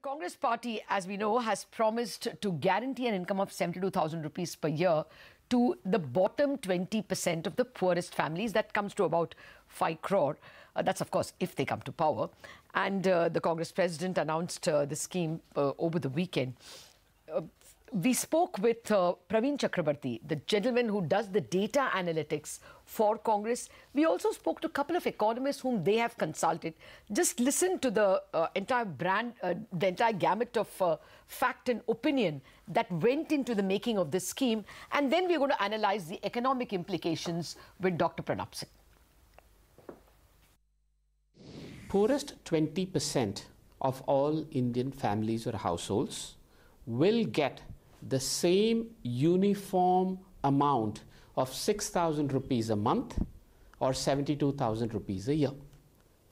Congress party, as we know, has promised to guarantee an income of 72,000 rupees per year to the bottom 20% of the poorest families. That comes to about 5 crore. That's, of course, if they come to power. And the Congress president announced the scheme over the weekend. We spoke with Praveen Chakravarty, the gentleman who does the data analytics for Congress. We also spoke to a couple of economists whom they have consulted. Just listen to the entire gamut of fact and opinion that went into the making of this scheme. And then we're going to analyze the economic implications with Dr. Pranab Singh. Poorest 20% of all Indian families or households will get the same uniform amount of 6,000 rupees a month or 72,000 rupees a year.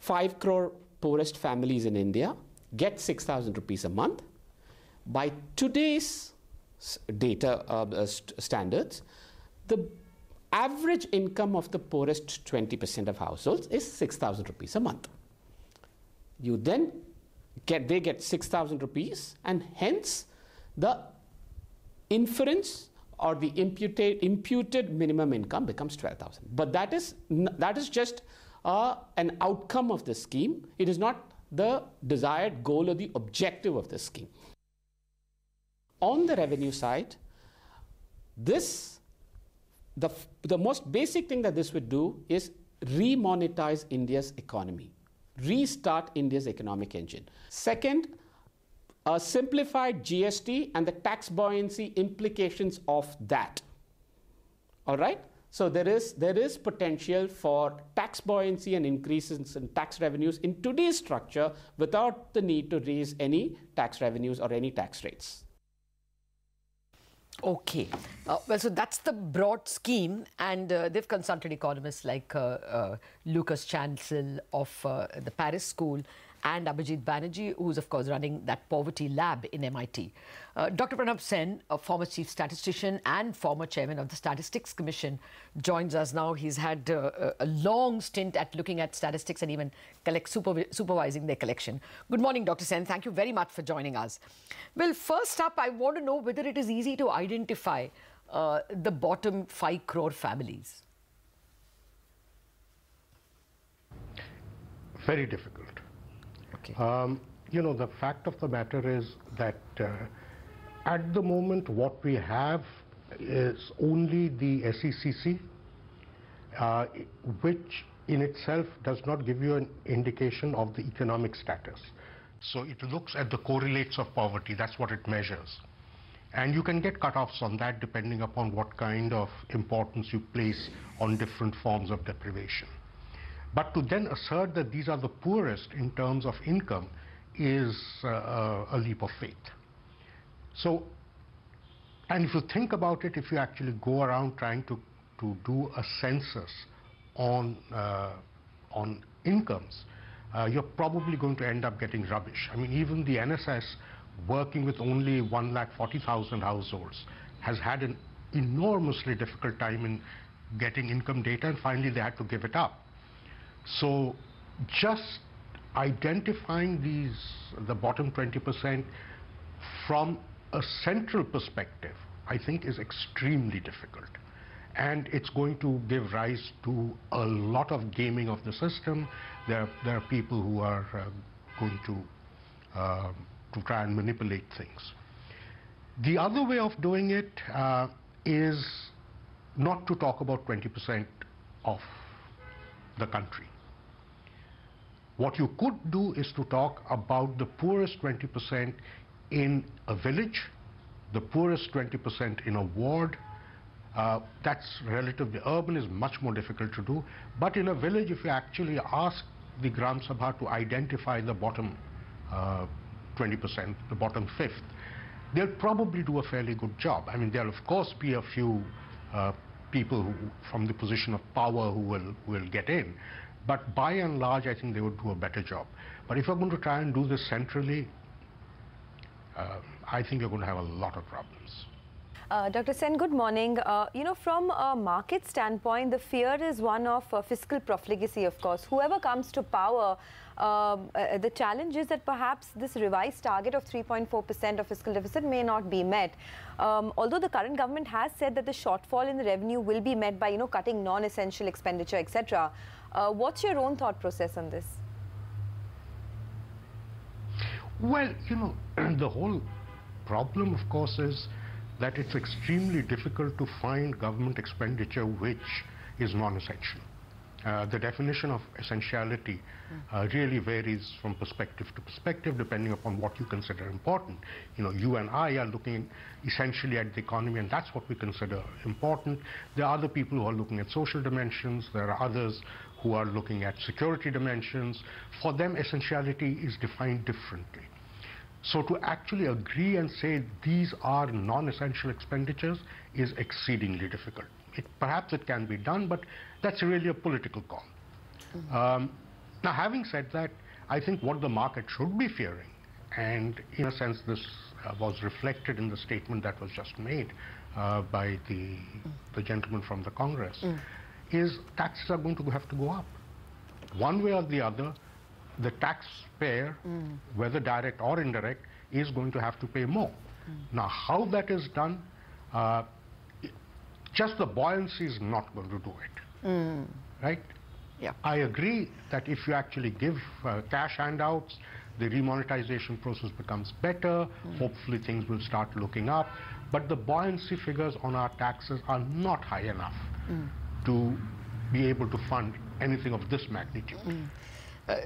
5 crore poorest families in India get 6,000 rupees a month. By today's data standards, the average income of the poorest 20% of households is 6,000 rupees a month. You then they get 6,000 rupees, and hence the inference or the imputed minimum income becomes 12,000. But that is just an outcome of the scheme. It is not the desired goal or the objective of the scheme. On the revenue side, the most basic thing that this would do is remonetize India's economy, restart India's economic engine. Second, a simplified GST and the tax buoyancy implications of that. All right? So there is potential for tax buoyancy and increases in tax revenues in today's structure without the need to raise any tax revenues or any tax rates. Okay. Well, so that's the broad scheme, and they've consulted economists like Lucas Chancel of the Paris School and Abhijit Banerjee, who's, of course, running that poverty lab in MIT. Dr. Pranab Singh, a former chief statistician and former chairman of the Statistics Commission, joins us now. He's had a long stint at looking at statistics and even supervising their collection. Good morning, Dr. Sen. Thank you very much for joining us. Well, first up, I want to know whether it is easy to identify the bottom 5 crore families. Very difficult. Okay. You know, the fact of the matter is that at the moment what we have is only the SECC, which in itself does not give you an indication of the economic status. So it looks at the correlates of poverty, that's what it measures. And you can get cutoffs on that depending upon what kind of importance you place on different forms of deprivation. But to then assert that these are the poorest in terms of income is a leap of faith. So, and if you think about it, if you actually go around trying to do a census on incomes, you're probably going to end up getting rubbish. I mean, even the NSS, working with only 140,000 households, has had an enormously difficult time in getting income data, and finally they had to give it up. So just identifying the bottom 20% from a central perspective, I think, is extremely difficult. And it's going to give rise to a lot of gaming of the system. There are people who are going to try and manipulate things. The other way of doing it is not to talk about 20% of the country. What you could do is to talk about the poorest 20% in a village, the poorest 20% in a ward. That's relatively urban, is much more difficult to do. But in a village, if you actually ask the Gram Sabha to identify the bottom 20%, the bottom fifth, they'll probably do a fairly good job. I mean, there'll of course be a few people who, from the position of power, who will get in. But by and large, I think they would do a better job. But if you're going to try and do this centrally, I think you're going to have a lot of problems. Dr. Sen, good morning. From a market standpoint, the fear is one of fiscal profligacy, of course. Whoever comes to power, the challenge is that perhaps this revised target of 3.4% of fiscal deficit may not be met. Although the current government has said that the shortfall in the revenue will be met by, cutting non-essential expenditure, etc. What's your own thought process on this? Well, the whole problem, of course, is that it's extremely difficult to find government expenditure which is non-essential. The definition of essentiality really varies from perspective to perspective, depending upon what you consider important. You and I are looking essentially at the economy, and that's what we consider important. There are other people who are looking at social dimensions. There are others who are looking at security dimensions. For them, essentiality is defined differently. So to actually agree and say these are non-essential expenditures is exceedingly difficult. Perhaps it can be done, but that's really a political call. Now, having said that, I think what the market should be fearing, and in a sense this was reflected in the statement that was just made by the gentleman from the Congress, is taxes are going to have to go up. One way or the other, the taxpayer, whether direct or indirect, is going to have to pay more. Now, how that is done, just the buoyancy is not going to do it, right? Yeah. I agree that if you actually give cash handouts, the remonetization process becomes better, hopefully things will start looking up, but the buoyancy figures on our taxes are not high enough to be able to fund anything of this magnitude.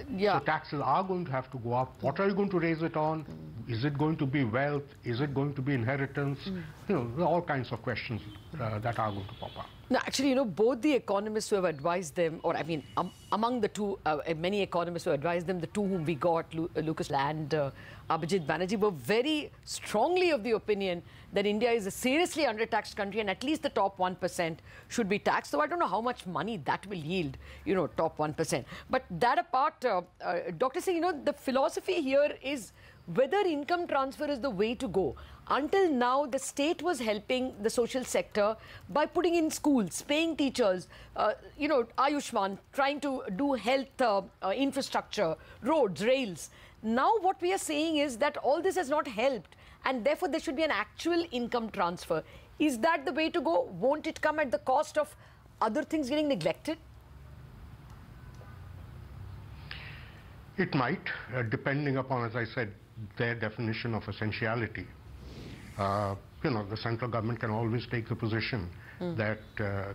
Yeah. So taxes are going to have to go up. What are you going to raise it on? Is it going to be wealth? Is it going to be inheritance? There are all kinds of questions that are going to pop up. No, actually, both the economists who have advised them, or I mean, among the two, many economists who advised them, the two whom we got, Lucas and Abhijit Banerjee, were very strongly of the opinion that India is a seriously undertaxed country and at least the top 1% should be taxed. So I don't know how much money that will yield, top 1%. But that apart, Dr. Singh, the philosophy here is whether income transfer is the way to go. Until now, the state was helping the social sector by putting in schools, paying teachers, Ayushman, trying to do health infrastructure, roads, rails. Now what we are saying is that all this has not helped, and therefore there should be an actual income transfer. Is that the way to go? Won't it come at the cost of other things getting neglected? It might, depending upon, as I said, their definition of essentiality. The central government can always take the position that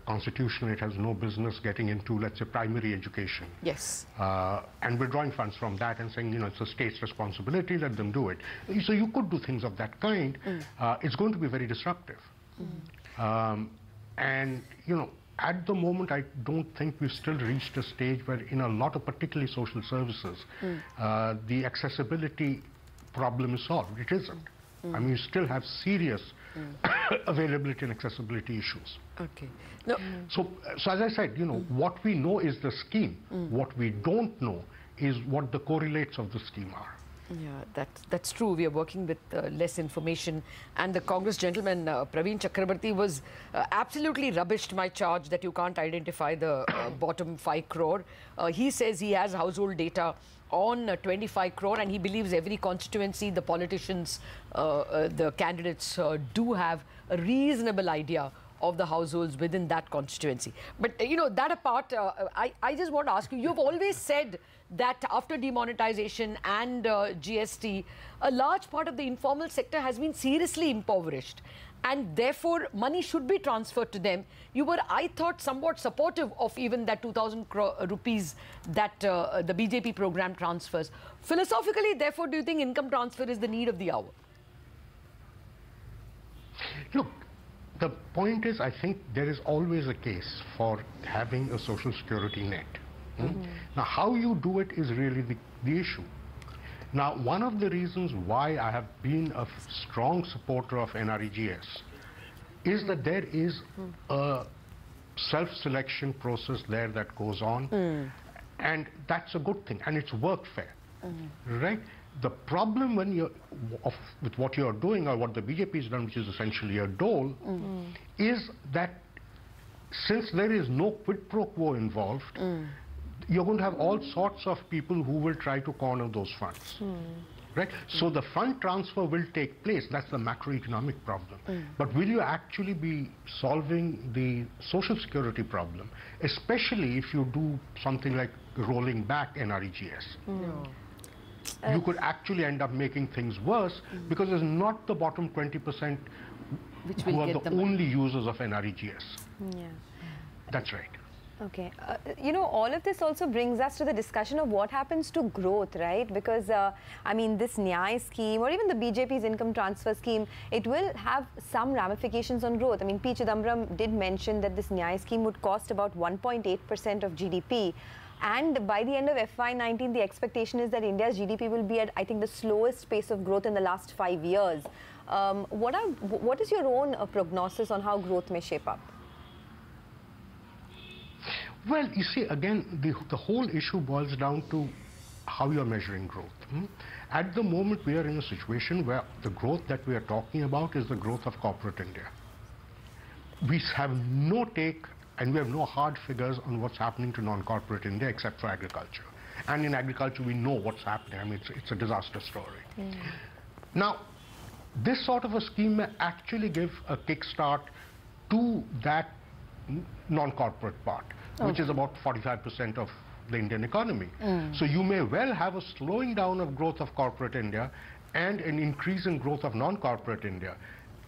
constitutionally it has no business getting into, let's say, primary education. Yes. And withdrawing funds from that and saying, it's a state's responsibility, let them do it. So you could do things of that kind. It's going to be very disruptive. And, at the moment, I don't think we've still reached a stage where in a lot of particularly social services, the accessibility problem is solved. It isn't. I mean, you still have serious availability and accessibility issues. Okay. No. So as I said, what we know is the scheme. What we don't know is what the correlates of the scheme are. Yeah, that's true. We are working with less information. And the Congress gentleman, Praveen Chakravarty, was absolutely rubbished my charge that you can't identify the bottom 5 crore. He says he has household data on 25 crore, and he believes every constituency, the politicians, the candidates do have a reasonable idea of the households within that constituency. But, that apart, I just want to ask you, you've always said that after demonetization and GST, a large part of the informal sector has been seriously impoverished, and therefore money should be transferred to them. You were, I thought, somewhat supportive of even that 2,000 rupees that the BJP program transfers. Philosophically, therefore, do you think income transfer is the need of the hour? Look, the point is, I think there is always a case for having a social security net. Now, how you do it is really the issue. Now, one of the reasons why I have been a strong supporter of NREGS is that there is a self-selection process there that goes on, and that's a good thing, and it's workfare, right? the problem when with what you're doing, or what the BJP has done, which is essentially a dole, is that since there is no quid pro quo involved, you're going to have all sorts of people who will try to corner those funds. Right? So the fund transfer will take place. That's the macroeconomic problem. But will you actually be solving the social security problem, especially if you do something like rolling back NREGS? No. You could actually end up making things worse because it's not the bottom 20% who are the only users of NREGS. Yeah. That's right. Okay. You know, all of this also brings us to the discussion of what happens to growth, right? Because, I mean, this NYAY scheme or even the BJP's income transfer scheme, it will have some ramifications on growth. I mean, P. Chidambaram did mention that this NYAY scheme would cost about 1.8% of GDP. And by the end of FY19, the expectation is that India's GDP will be at, I think, the slowest pace of growth in the last 5 years. What is your own prognosis on how growth may shape up? Well, you see, again, the whole issue boils down to how you're measuring growth. At the moment, we are in a situation where the growth that we are talking about is the growth of corporate India. We have no take and we have no hard figures on what's happening to non-corporate India except for agriculture. And in agriculture, we know what's happening. I mean, it's a disaster story. Now, this sort of a scheme may actually give a kickstart to that non-corporate part, which is about 45% of the Indian economy. So you may well have a slowing down of growth of corporate India and an increase in growth of non-corporate India.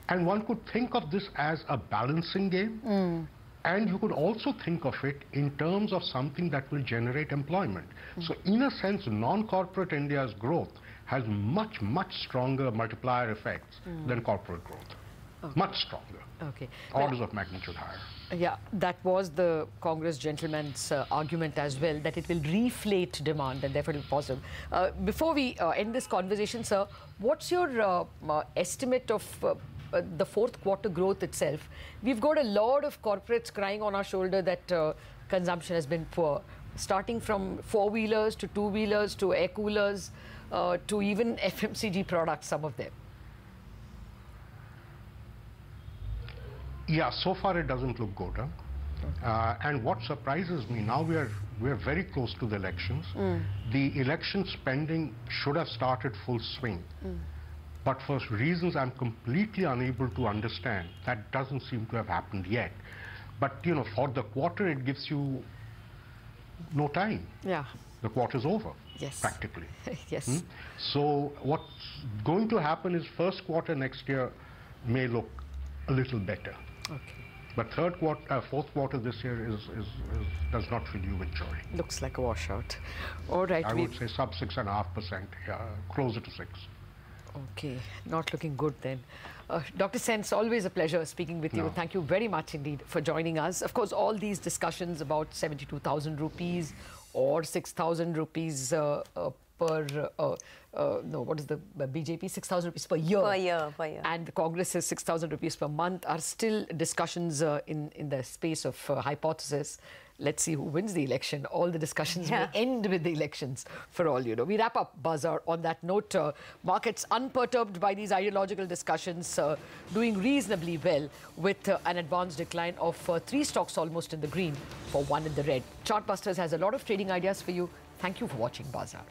And one could think of this as a balancing game. And you could also think of it in terms of something that will generate employment. So in a sense, non-corporate India's growth has much, much stronger multiplier effects than corporate growth. Much stronger. Okay. Orders of magnitude higher. Yeah, that was the Congress gentleman's argument as well, that it will reflate demand and therefore it will be positive. Before we end this conversation, sir, what's your estimate of the fourth quarter growth itself? We've got a lot of corporates crying on our shoulder that consumption has been poor, starting from four-wheelers to two-wheelers to air coolers to even FMCG products, some of them. Yeah, so far it doesn't look good. And what surprises me, now we are very close to the elections. The election spending should have started full swing. But for reasons I'm completely unable to understand, that doesn't seem to have happened yet. But, you know, for the quarter, it gives you no time. Yeah. The quarter's over, practically. Yes. So what's going to happen is first quarter next year may look a little better. Okay. But fourth quarter this year does not fill you with joy. Looks like a washout. All right. I would say sub 6.5%, closer to 6. Okay, not looking good then. Dr. Sen, it's always a pleasure speaking with you. Thank you very much indeed for joining us. Of course, all these discussions about 72,000 rupees or 6,000 rupees per, what is the BJP? 6,000 rupees per year. Per year. And the Congress says 6,000 rupees per month are still discussions in the space of hypothesis. Let's see who wins the election. All the discussions may end with the elections, for all you know. We wrap up Bazaar on that note. Markets unperturbed by these ideological discussions, doing reasonably well with an advanced decline of 3 stocks almost in the green for 1 in the red. Chartbusters has a lot of trading ideas for you. Thank you for watching Bazaar.